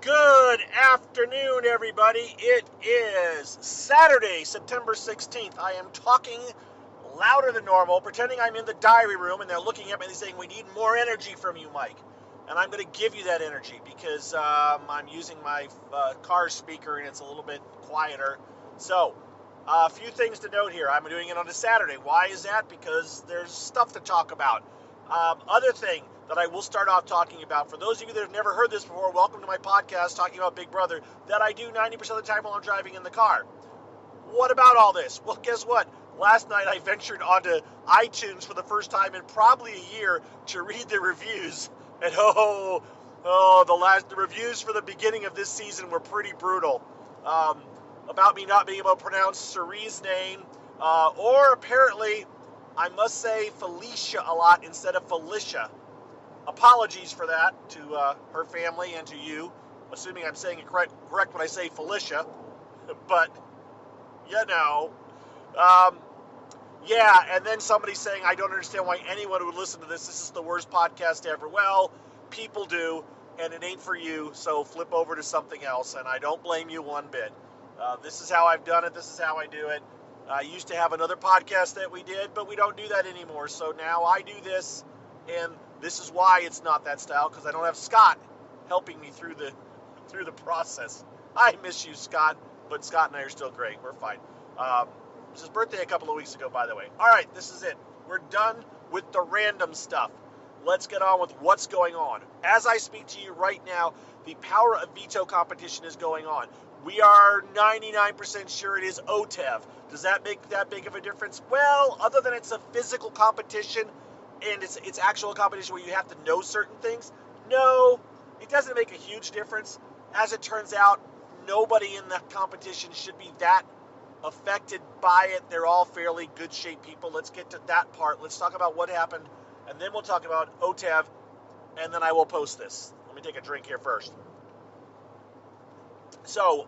Good afternoon, everybody. It is Saturday, September 16th. I am talking louder than normal, pretending I'm in the diary room, and they're looking at me and saying, "We need more energy from you, Mike." And I'm going to give you that energy because I'm using my car speaker and it's a little bit quieter. So, a few things to note here. I'm doing it on a Saturday. Why is that? Because there's stuff to talk about. Other thing that I will start off talking about, for those of you that have never heard this before, welcome to my podcast talking about Big Brother, that I do 90% of the time while I'm driving in the car. What about all this? Well, guess what? Last night I ventured onto iTunes for the first time in probably a year to read the reviews. And the reviews for the beginning of this season were pretty brutal. About me not being able to pronounce Cerie's name, or apparently I must say Felicia a lot instead of Felicia. Apologies for that to her family and to you, assuming I'm saying it correct when I say Felicia. But, you know, yeah, and then somebody saying, I don't understand why anyone would listen to this. This is the worst podcast ever. Well, people do, and it ain't for you, so flip over to something else, and I don't blame you one bit. This is how I've done it. This is how I do it. I used to have another podcast that we did, but we don't do that anymore. So now I do this, and this is why it's not that style, because I don't have Scott helping me through the process. I miss you, Scott, but Scott and I are still great. We're fine. It was his birthday a couple of weeks ago, by the way. All right, this is it. We're done with the random stuff. Let's get on with what's going on. As I speak to you right now, the Power of Veto competition is going on. We are 99% sure it is OTEV. Does that make that big of a difference? Well, other than it's a physical competition and it's actual competition where you have to know certain things, no, it doesn't make a huge difference. As it turns out, nobody in the competition should be that affected by it. They're all fairly good shape people. Let's get to that part. Let's talk about what happened, and then we'll talk about OTEV, and then I will post this. Let me take a drink here first. So,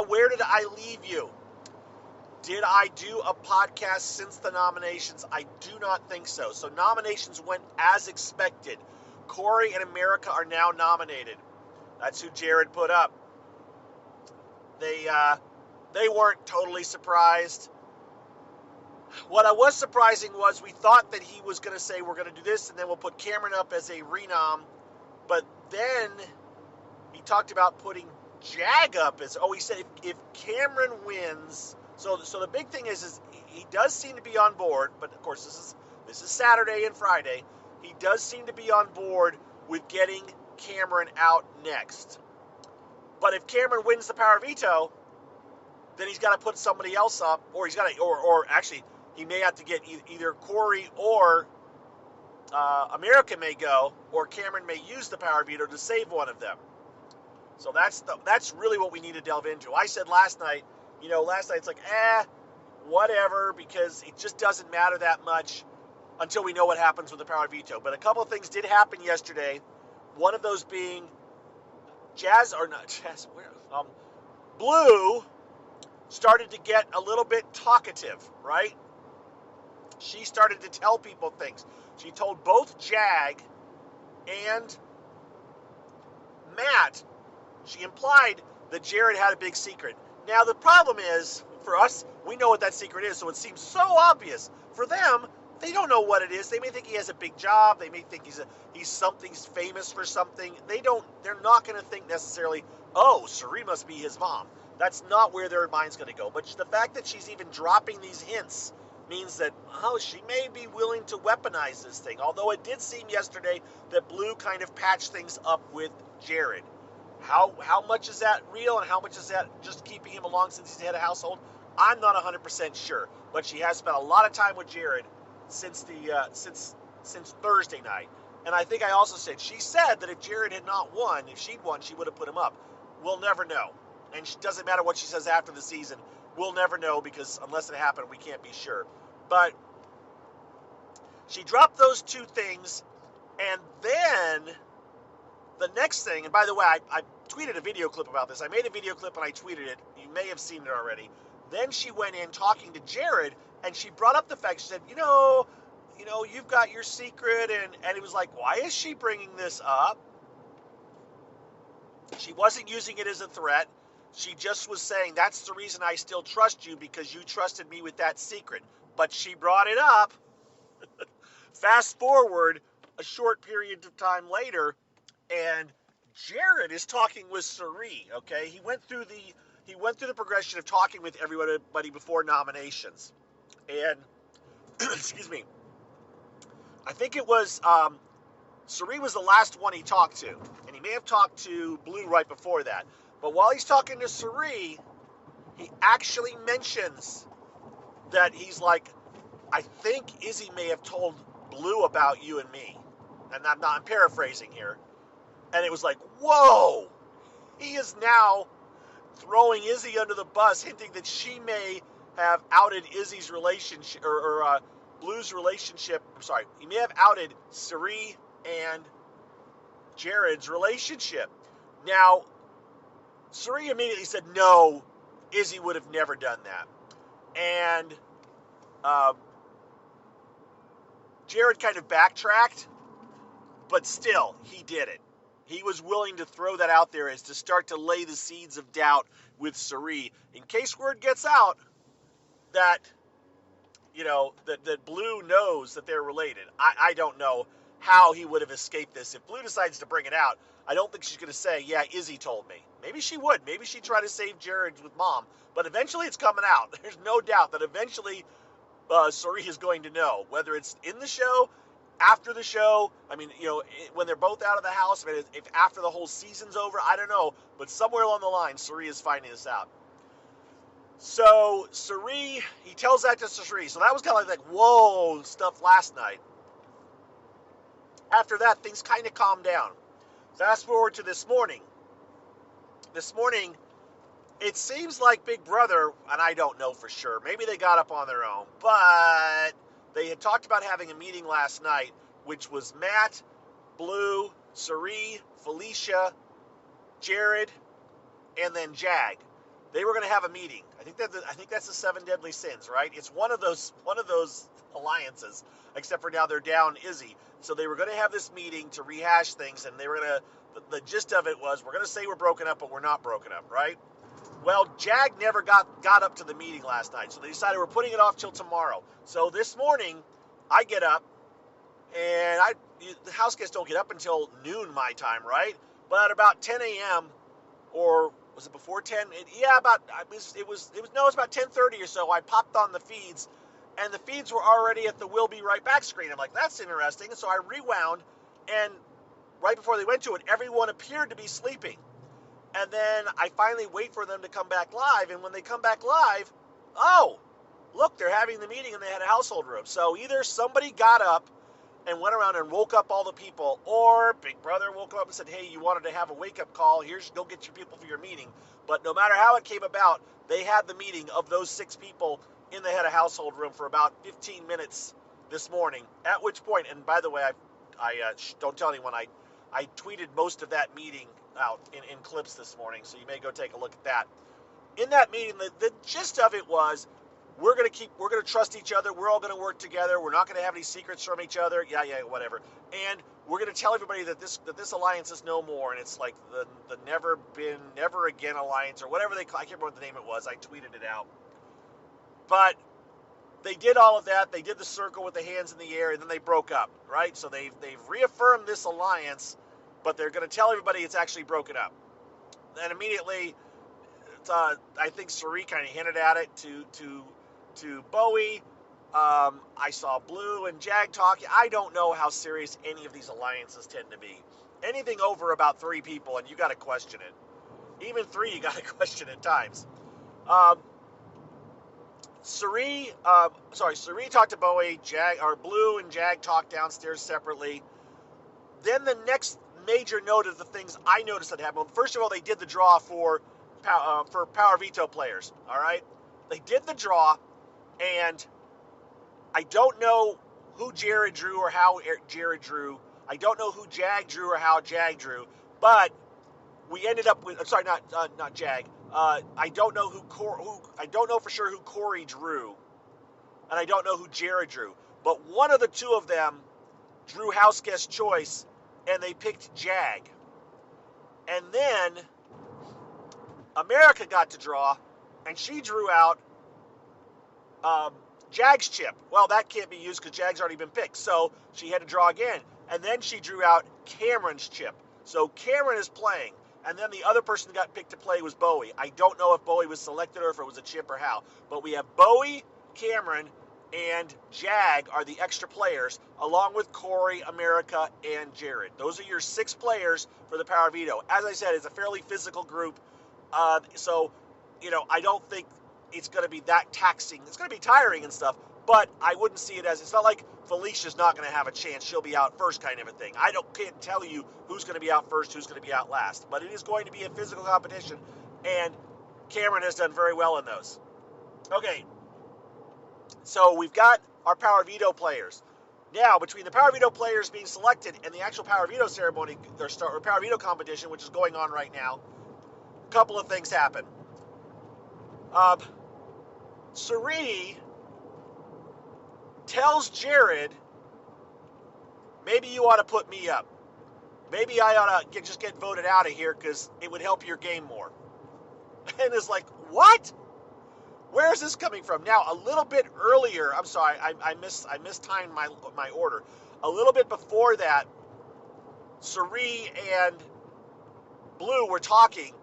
where did I leave you? Did I do a podcast since the nominations? I do not think so. So nominations went as expected. Corey and America are now nominated. That's who Jared put up. They weren't totally surprised. What I was surprising was we thought that he was going to say we're going to do this and then we'll put Cameron up as a renom. But then he talked about putting Jag up as, he said if Cameron wins. So the big thing is he does seem to be on board, but of course this is Saturday and Friday. He does seem to be on board with getting Cameron out next. But if Cameron wins the Power Veto, then he's got to put somebody else up, or he's got to, or actually he may have to get either Corey or America may go, or Cameron may use the Power Veto to save one of them. So that's really what we need to delve into. I said last night it's like, whatever, because it just doesn't matter that much until we know what happens with the Power Veto. But a couple of things did happen yesterday. One of those being Blue started to get a little bit talkative, right? She started to tell people things. She told both Jag and Matt, she implied that Jared had a big secret. Now, the problem is, for us, we know what that secret is, so it seems so obvious. For them, they don't know what it is. They may think he has a big job. They may think he's famous for something. They're not going to think necessarily, Cerie must be his mom. That's not where their mind's going to go. But the fact that she's even dropping these hints means that, she may be willing to weaponize this thing. Although it did seem yesterday that Blue kind of patched things up with Jared. How much is that real and how much is that just keeping him along since he's the head of household? I'm not 100% sure, but she has spent a lot of time with Jared since Thursday night. And I think I also said, she said that if Jared had not won, if she'd won, she would have put him up. We'll never know. And it doesn't matter what she says after the season. We'll never know because unless it happened, we can't be sure. But she dropped those two things, and then the next thing, and by the way, I tweeted a video clip about this. I made a video clip and I tweeted it. You may have seen it already. Then she went in talking to Jared, and she brought up the fact, she said, you've got your secret, and it was like, why is she bringing this up? She wasn't using it as a threat. She just was saying, that's the reason I still trust you, because you trusted me with that secret. But she brought it up. Fast forward a short period of time later, and Jared is talking with Suri. Okay, he went through the progression of talking with everybody before nominations, and excuse me, I think it was Suri was the last one he talked to, and he may have talked to Blue right before that. But while he's talking to Suri, he actually mentions that he's like, I think Izzy may have told Blue about you and me. And I'm paraphrasing here. And it was like, whoa! He is now throwing Izzy under the bus, hinting that she may have outed Izzy's relationship, or Blue's relationship. I'm sorry, he may have outed Suri and Jared's relationship. Now, Suri immediately said, no, Izzy would have never done that. And Jared kind of backtracked, but still, he did it. He was willing to throw that out there as to start to lay the seeds of doubt with Suri, in case word gets out that, that Blue knows that they're related. I don't know how he would have escaped this. If Blue decides to bring it out, I don't think she's going to say, yeah, Izzy told me. Maybe she would. Maybe she'd try to save Jared with Mom. But eventually it's coming out. There's no doubt that eventually Suri is going to know, whether it's in the show, after the show. I mean, when they're both out of the house. I mean, if after the whole season's over, I don't know. But somewhere along the line, Suri is finding this out. So Suri, he tells that to Suri. So that was kind of like whoa stuff last night. After that, things kind of calmed down. Fast forward to this morning. This morning, it seems like Big Brother, and I don't know for sure, maybe they got up on their own, but they had talked about having a meeting last night, which was Matt, Blue, Suri, Felicia, Jared, and then Jag. They were going to have a meeting. I think that's the 7 Deadly Sins, right? It's one of those alliances, except for now they're down Izzy. So they were going to have this meeting to rehash things, and they were going to. The gist of it was, we're going to say we're broken up, but we're not broken up, right? Well, Jag never got up to the meeting last night, so they decided we're putting it off till tomorrow. So this morning, I get up, and the house guests don't get up until noon my time, right? But at about 10 a.m. or was it before 10? It was about 10:30 or so. I popped on the feeds, and the feeds were already at the "We'll be right back" screen. I'm like, that's interesting. So I rewound, and right before they went to it, everyone appeared to be sleeping. And then I finally wait for them to come back live, and when they come back live, oh, look, they're having the meeting and they had a household room. So either somebody got up and went around and woke up all the people, or Big Brother woke up and said, hey, you wanted to have a wake-up call, go get your people for your meeting. But no matter how it came about, they had the meeting of those 6 people in the head of household room for about 15 minutes this morning, at which point, and by the way, I don't tell anyone, I tweeted most of that meeting out in clips this morning, so you may go take a look at that. In that meeting, the gist of it was, we're going to trust each other, we're all going to work together, we're not going to have any secrets from each other, whatever. And we're going to tell everybody that this alliance is no more, and it's like the never again alliance, or whatever I can't remember what the name it was, I tweeted it out. But they did all of that, they did the circle with the hands in the air, and then they broke up, right? So they've reaffirmed this alliance, but they're going to tell everybody it's actually broken up. And immediately, I think Suri kind of hinted at it to Bowie. I saw Blue and Jag talking. I don't know how serious any of these alliances tend to be. Anything over about 3 people, and you got to question it. Even 3, you got to question at times. Suri talked to Bowie. Blue and Jag talked downstairs separately. Then the next major note of the things I noticed that happened. First of all, they did the draw for Power Veto players. All right, they did the draw, and I don't know who Jared drew or how Jared drew. I don't know who Jag drew or how Jag drew. But we ended up with. Sorry, not Jag. I don't know I don't know for sure who Corey drew, and I don't know who Jared drew. But one of the 2 of them drew house guest choice, and they picked Jag. And then America got to draw, and she drew out Jag's chip. Well, that can't be used because Jag's already been picked, so she had to draw again. And then she drew out Cameron's chip. So Cameron is playing, and then the other person that got picked to play was Bowie. I don't know if Bowie was selected or if it was a chip or how, but we have Bowie, Cameron, and Jag are the extra players, along with Corey, America, and Jared. Those are your 6 players for the Power Veto. As I said, it's a fairly physical group, so I don't think it's going to be that taxing. It's going to be tiring and stuff, but I wouldn't see it as, it's not like Felicia's not going to have a chance. She'll be out first kind of a thing. Can't tell you who's going to be out first, who's going to be out last, but it is going to be a physical competition, and Cameron has done very well in those. Okay, so we've got our Power Veto players. Now, between the Power Veto players being selected and the actual Power Veto ceremony, or Power Veto competition, which is going on right now, a couple of things happen. Sari tells Jared, maybe you ought to put me up. Maybe I ought to just get voted out of here because it would help your game more. And it's like, what? Where is this coming from? Now, a little bit earlier, I'm sorry, I mistimed my order. A little bit before that, Sari and Blue were talking,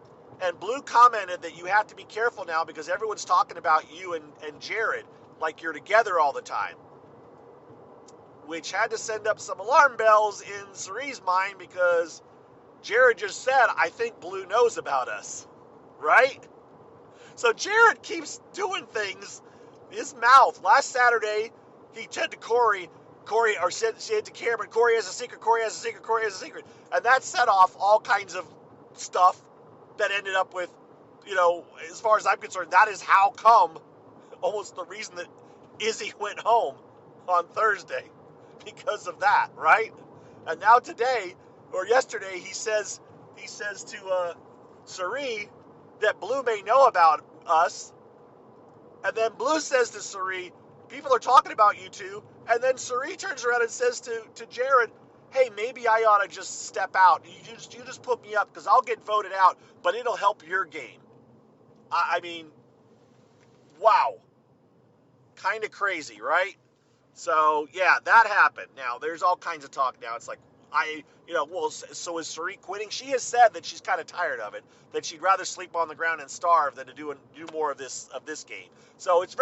and Blue commented that you have to be careful now because everyone's talking about you and Jared like you're together all the time, which had to send up some alarm bells in Sari's mind because Jared just said, I think Blue knows about us, right? So Jared keeps doing things. His mouth. Last Saturday, he said to Corey, or said to Cameron, Corey has a secret, Corey has a secret, Corey has a secret. And that set off all kinds of stuff that ended up with, as far as I'm concerned, that is how come, almost the reason that Izzy went home on Thursday, because of that, right? And now today, or yesterday, he says to Sari that Blue may know about us, and then Blue says to Sari, people are talking about you two, and then Sari turns around and says to Jared, hey, maybe I ought to just step out. You just put me up because I'll get voted out, but it'll help your game. I mean, wow. Kind of crazy, right? So, yeah, that happened. Now, there's all kinds of talk now. It's like, so is Sari quitting? She has said that she's kind of tired of it, that she'd rather sleep on the ground and starve than to do more of this game. So it's very